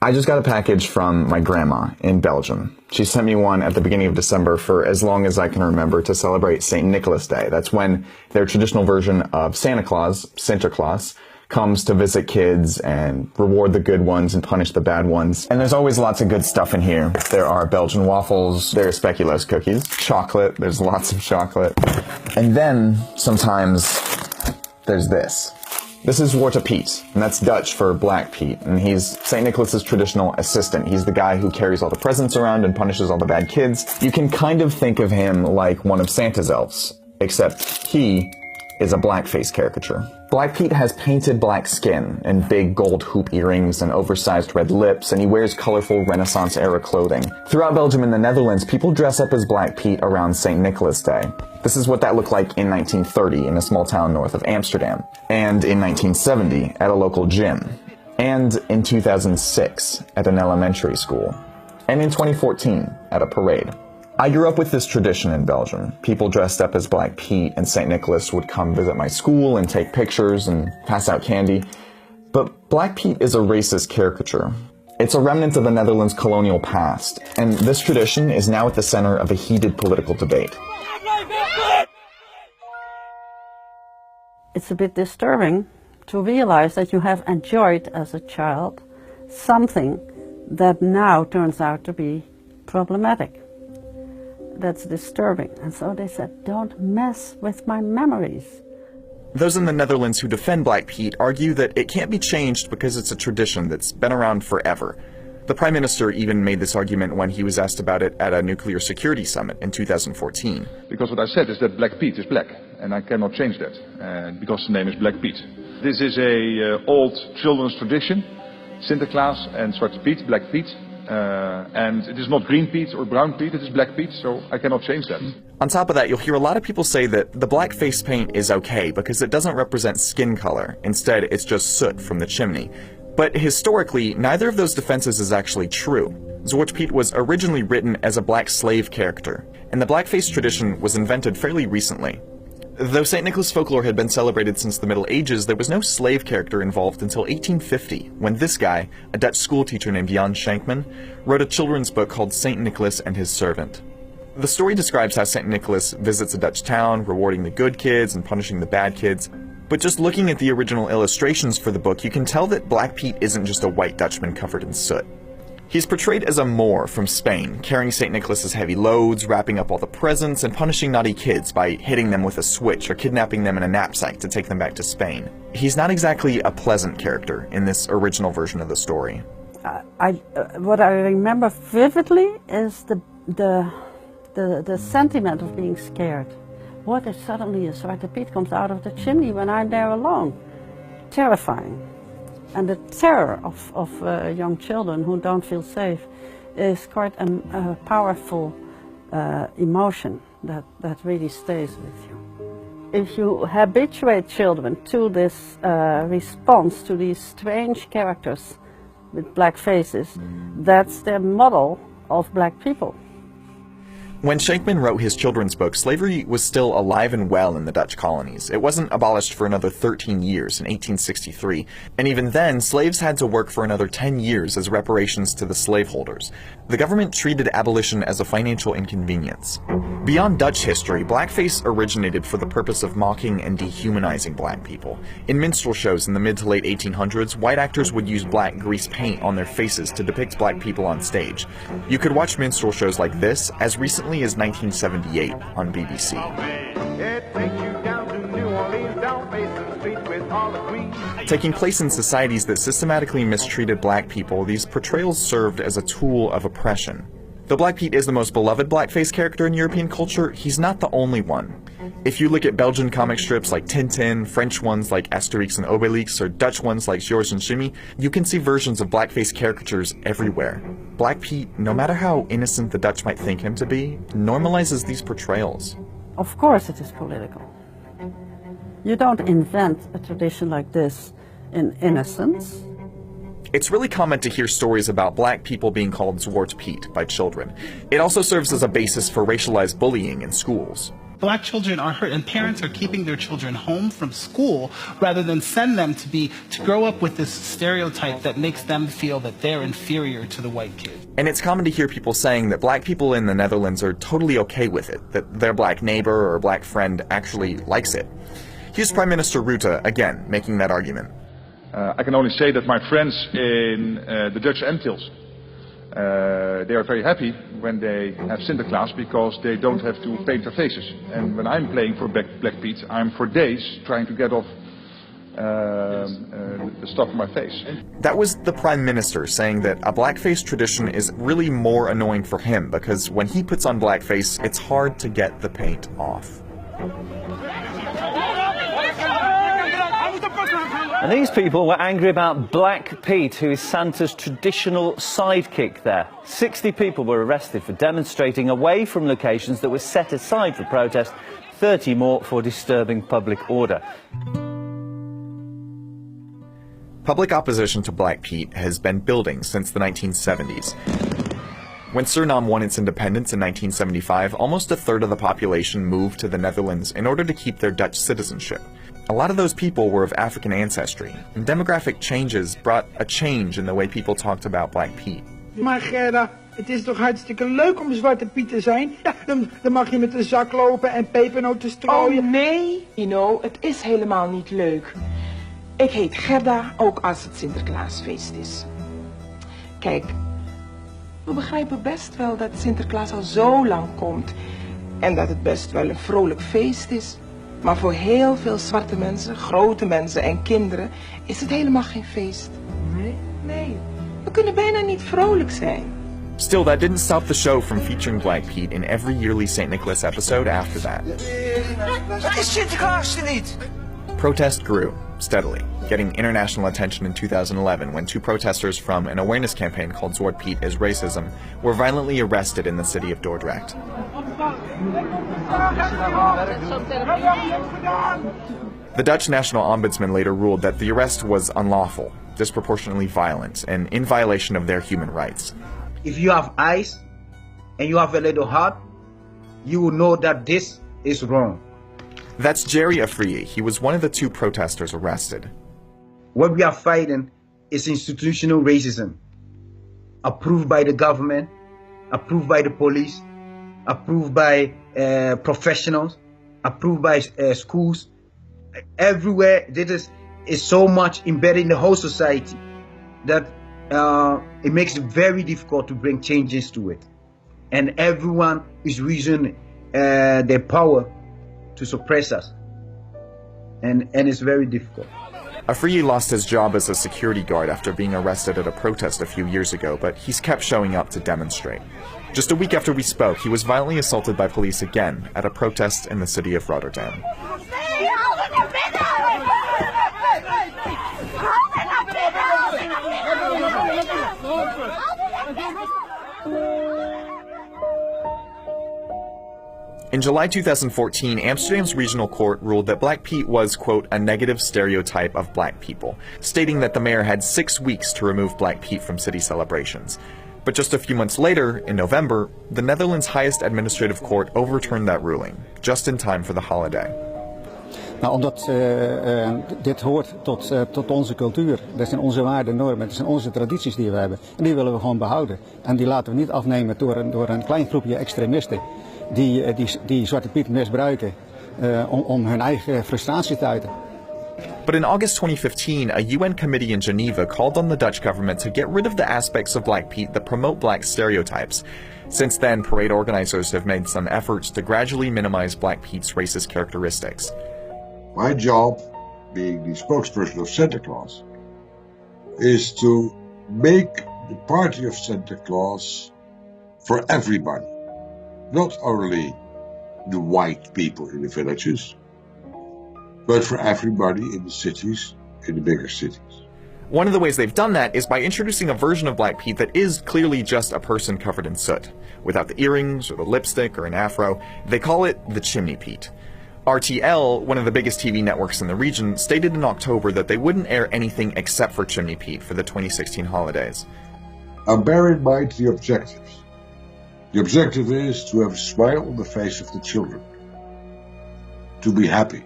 I just got a package from my grandma in Belgium. She sent me one at the beginning of December for as long as I can remember to celebrate St. Nicholas Day. That's when their traditional version of Santa Claus, Sinterklaas, comes to visit kids and reward the good ones and punish the bad ones. And there's always lots of good stuff in here. There are Belgian waffles, there are speculoos cookies, chocolate, there's lots of chocolate. And then, sometimes, there's this. This is Zwarte Piet, and that's Dutch for Black Pete, and he's St. Nicholas's traditional assistant. He's the guy who carries all the presents around and punishes all the bad kids. You can kind of think of him like one of Santa's elves, except he is a blackface caricature. Black Pete has painted black skin and big gold hoop earrings and oversized red lips, and he wears colorful Renaissance-era clothing. Throughout Belgium and the Netherlands, people dress up as Black Pete around St. Nicholas Day. This is what that looked like in 1930 in a small town north of Amsterdam, and in 1970 at a local gym, and in 2006 at an elementary school, and in 2014 at a parade. I grew up with this tradition in Belgium. People dressed up as Black Pete and St. Nicholas would come visit my school and take pictures and pass out candy. But Black Pete is a racist caricature. It's a remnant of the Netherlands' colonial past, and this tradition is now at the center of a heated political debate. It's a bit disturbing to realize that you have enjoyed as a child something that now turns out to be problematic. That's disturbing. And so they said, don't mess with my memories. Those in the Netherlands who defend Black Pete argue that it can't be changed because it's a tradition that's been around forever. The Prime Minister even made this argument when he was asked about it at a nuclear security summit in 2014. Because what I said is that Black Pete is black, and I cannot change that, because the name is Black Pete. This is a old children's tradition, Sinterklaas and Zwarte Piet, Black Pete. And it is not green Pete or brown Pete, it is Black Pete, so I cannot change that. On top of that, you'll hear a lot of people say that the black face paint is okay because it doesn't represent skin color. Instead, it's just soot from the chimney. But historically, neither of those defenses is actually true. Zwarte Piet was originally written as a black slave character, and the blackface tradition was invented fairly recently. Though St. Nicholas folklore had been celebrated since the Middle Ages, there was no slave character involved until 1850, when this guy, a Dutch schoolteacher named Jan Schenkman, wrote a children's book called St. Nicholas and His Servant. The story describes how St. Nicholas visits a Dutch town, rewarding the good kids and punishing the bad kids. But just looking at the original illustrations for the book, you can tell that Black Pete isn't just a white Dutchman covered in soot. He's portrayed as a Moor from Spain, carrying St. Nicholas's heavy loads, wrapping up all the presents, and punishing naughty kids by hitting them with a switch or kidnapping them in a knapsack to take them back to Spain. He's not exactly a pleasant character in this original version of the story. What I remember vividly is the sentiment of being scared. What if suddenly a Zwarte Piet comes out of the chimney when I'm there alone? Terrifying. And the terror of young children who don't feel safe is quite a powerful emotion that really stays with you. If you habituate children to this response to these strange characters with black faces, that's their model of black people. When Schenkman wrote his children's book, slavery was still alive and well in the Dutch colonies. It wasn't abolished for another 13 years in 1863, and even then, slaves had to work for another 10 years as reparations to the slaveholders. The government treated abolition as a financial inconvenience. Beyond Dutch history, blackface originated for the purpose of mocking and dehumanizing black people. In minstrel shows in the mid to late 1800s, white actors would use black grease paint on their faces to depict black people on stage. You could watch minstrel shows like this as recently as 1978 on BBC. Taking place in societies that systematically mistreated black people, these portrayals served as a tool of oppression. Though Black Pete is the most beloved blackface character in European culture, he's not the only one. If you look at Belgian comic strips like Tintin, French ones like Asterix and Obelix, or Dutch ones like George and Jimmy, you can see versions of blackface caricatures everywhere. Black Pete, no matter how innocent the Dutch might think him to be, normalizes these portrayals. Of course it is political. You don't invent a tradition like this in innocence. It's really common to hear stories about black people being called Zwarte Piet by children. It also serves as a basis for racialized bullying in schools. Black children are hurt, and parents are keeping their children home from school rather than send them to grow up with this stereotype that makes them feel that they're inferior to the white kid. And it's common to hear people saying that black people in the Netherlands are totally okay with it, that their black neighbor or black friend actually likes it. Here's Prime Minister Rutte, again, making that argument. I can only say that my friends in the Dutch Antilles, they are very happy when they have Sinterklaas because they don't have to paint their faces. And when I'm playing for Black Pete, I'm for days trying to get off the stuff on my face. That was the Prime Minister saying that a blackface tradition is really more annoying for him because when he puts on blackface, it's hard to get the paint off. And these people were angry about Black Pete, who is Santa's traditional sidekick there. 60 people were arrested for demonstrating away from locations that were set aside for protest, 30 more for disturbing public order. Public opposition to Black Pete has been building since the 1970s. When Suriname won its independence in 1975, almost a third of the population moved to the Netherlands in order to keep their Dutch citizenship. A lot of those people were of African ancestry, and demographic changes brought a change in the way people talked about Black Pete. Maar Gerda, het is toch hartstikke leuk om Zwarte Piet te zijn? Ja, dan mag je met een zak lopen en pepernoten strooien. Oh nee, Ino, het is helemaal niet leuk. Ik heet Gerda, ook als het Sinterklaasfeest is. Kijk, we begrijpen best wel dat Sinterklaas al zo lang komt en dat het best wel een vrolijk feest is. Maar voor heel veel zwarte mensen, grote mensen en kinderen is het helemaal geen feest. Nee, we kunnen bijna niet vrolijk zijn. Still, that didn't stop the show from featuring Black Pete in every yearly St. Nicholas episode after that. Dat is Sinterklaas niet! Protest grew, steadily, getting international attention in 2011 when two protesters from an awareness campaign called Zwarte Piet is Racism were violently arrested in the city of Dordrecht. The Dutch National Ombudsman later ruled that the arrest was unlawful, disproportionately violent, and in violation of their human rights. If you have eyes and you have a little heart, you will know that this is wrong. That's Jerry Afriyie. He was one of the two protesters arrested. What we are fighting is institutional racism, approved by the government, approved by the police, approved by professionals, approved by schools. Everywhere, this is so much embedded in the whole society that it makes it very difficult to bring changes to it. And everyone is using their power to suppress us. And it's very difficult. Afriyie lost his job as a security guard after being arrested at a protest a few years ago, but he's kept showing up to demonstrate. Just a week after we spoke, he was violently assaulted by police again at a protest in the city of Rotterdam. In July 2014, Amsterdam's regional court ruled that Black Pete was, quote, a negative stereotype of black people, stating that the mayor had 6 weeks to remove Black Pete from city celebrations. But just a few months later, in November, the Netherlands' highest administrative court overturned that ruling, just in time for the holiday. Nou, omdat dit hoort tot onze cultuur. Dat zijn onze waarden, normen, dat zijn onze tradities die we hebben. En die willen we gewoon behouden. En die laten we niet afnemen door een klein groepje extremisten die Zwarte Piet misbruiken om hun eigen frustratie te uiten. But in August 2015, a UN committee in Geneva called on the Dutch government to get rid of the aspects of Black Pete that promote black stereotypes. Since then, parade organizers have made some efforts to gradually minimize Black Pete's racist characteristics. My job, being the spokesperson of Santa Claus, is to make the party of Santa Claus for everybody. Not only the white people in the villages, but for everybody in the cities, in the bigger cities. One of the ways they've done that is by introducing a version of Black Pete that is clearly just a person covered in soot. Without the earrings or the lipstick or an afro, they call it the Chimney Pete. RTL, one of the biggest TV networks in the region, stated in October that they wouldn't air anything except for Chimney Pete for the 2016 holidays. Bear in mind the objectives. The objective is to have a smile on the face of the children. to be happy.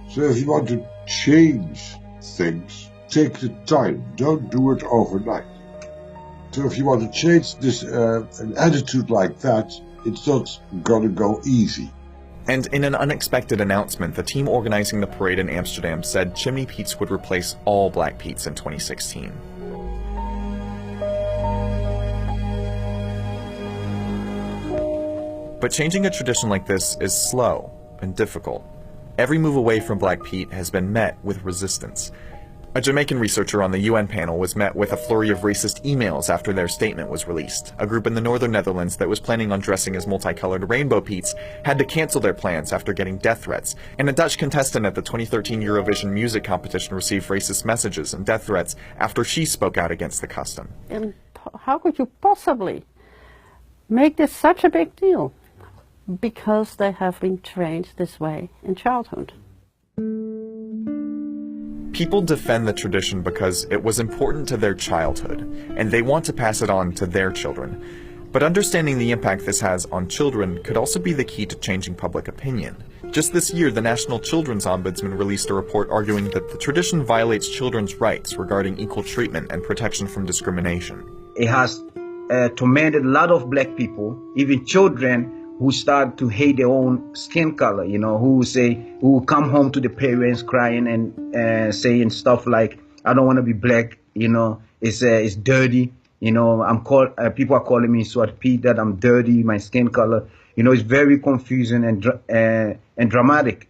So if you want to change things, take the time. Don't do it overnight. So if you want to change this an attitude like that, it's not gonna go easy. And in an unexpected announcement, the team organizing the parade in Amsterdam said Chimney Pete's would replace all Black Pete's in 2016. But changing a tradition like this is slow and difficult. Every move away from Black Pete has been met with resistance. A Jamaican researcher on the UN panel was met with a flurry of racist emails after their statement was released. A group in the northern Netherlands that was planning on dressing as multicolored rainbow Pete's had to cancel their plans after getting death threats. And a Dutch contestant at the 2013 Eurovision music competition received racist messages and death threats after she spoke out against the custom. And how could you possibly make this such a big deal? Because they have been trained this way in childhood. People defend the tradition because it was important to their childhood, and they want to pass it on to their children. But understanding the impact this has on children could also be the key to changing public opinion. Just this year, the National Children's Ombudsman released a report arguing that the tradition violates children's rights regarding equal treatment and protection from discrimination. It has tormented a lot of black people, even children, who start to hate their own skin color, you know, who come home to the parents crying and saying stuff like, I don't want to be black, you know, it's dirty, you know, people are calling me Swart Pete, that I'm dirty, my skin color, you know, it's very confusing and dramatic.